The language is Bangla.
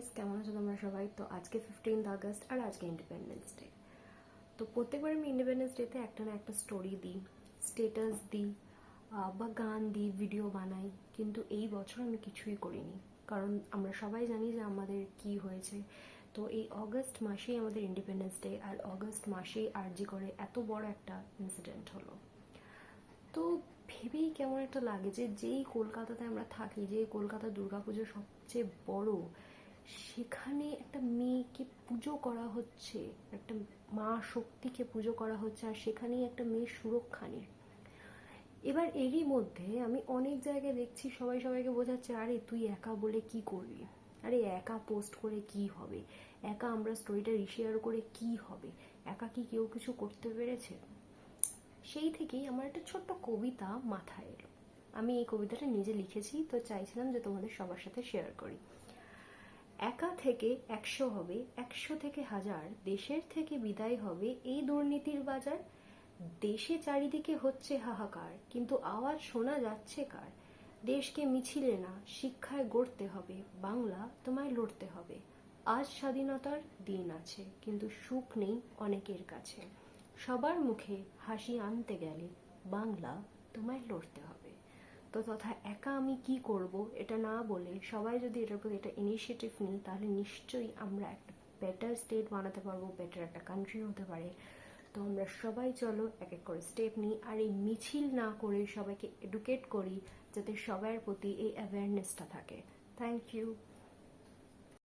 গাইস, কেমন আছো তোমরা সবাই? তো আজকে 15th আগস্ট আর আজকে ইন্ডিপেন্ডেন্স ডে। তো প্রত্যেকবার আমি ইন্ডিপেন্ডেন্স ডেতে একটা না একটা স্টোরি দিই, স্টেটাস দিই, বা গান দিই, ভিডিও বানাই। কিন্তু এই বছর আমি কিছুই করিনি, কারণ আমরা সবাই জানি যে আমাদের কি হয়েছে। তো এই অগস্ট মাসেই আমাদের ইন্ডিপেন্ডেন্স ডে, আর অগস্ট মাসেই আরজি করে এত বড় একটা ইনসিডেন্ট হলো। তো ভেবেই কেমন একটা লাগে যে যেই কলকাতাতে আমরা থাকি, যে কলকাতা দুর্গাপুজো সবচেয়ে বড়, সেখানে একটা মেয়েকে পুজো করা হচ্ছে, একটা মা শক্তিকে পুজো করা হচ্ছে, আর সেখানেই একটা মেয়ের সুরক্ষা নেই। এবার এরই মধ্যে আমি অনেক জায়গায় দেখছি সবাই সবাইকে বোঝাচ্ছে, আরে তুই একা বলে কি করবি, আরে একা পোস্ট করে কি হবে, একা আমরা স্টোরিটা রিশেয়ার করে কি হবে, একা কি কেউ কিছু করতে পেরেছে? সেই থেকেই আমার একটা ছোট্ট কবিতা মাথায় এলো। আমি এই কবিতাটা নিজে লিখেছি, তো চাইছিলাম যে তোমাদের সবার সাথে শেয়ার করি। একা থেকে 100 হবে, 100 থেকে 1000, দেশের থেকে বিদায় হবে এই দুর্নীতির বাজার। দেশে চারিদিকে হচ্ছে হাহাকার, কিন্তু আওয়াজ শোনা যাচ্ছে কার? দেশকে মিছিলে না, শিক্ষায় গড়তে হবে, বাংলা তোমায় লড়তে হবে। আজ স্বাধীনতার দিন আছে, কিন্তু সুখ নেই অনেকের কাছে। সবার মুখে হাসি আনতে গেলে বাংলা তোমায় লড়তে হবে। তো তথা একা আমি কি করব এটা না বলে সবাই যদি এটার প্রতি একটা ইনিশিয়েটিভ নিই, তাহলে নিশ্চয়ই আমরা একটা বেটার স্টেট বানাতে পারবো, বেটার একটা কান্ট্রি হতে পারে। তো আমরা সবাই চলো এক এক করে স্টেপ নিই, আর এই মিছিল না করে সবাইকে এডুকেট করি, যাতে সবার প্রতি এই অ্যাওয়ারনেসটা থাকে। Thank you.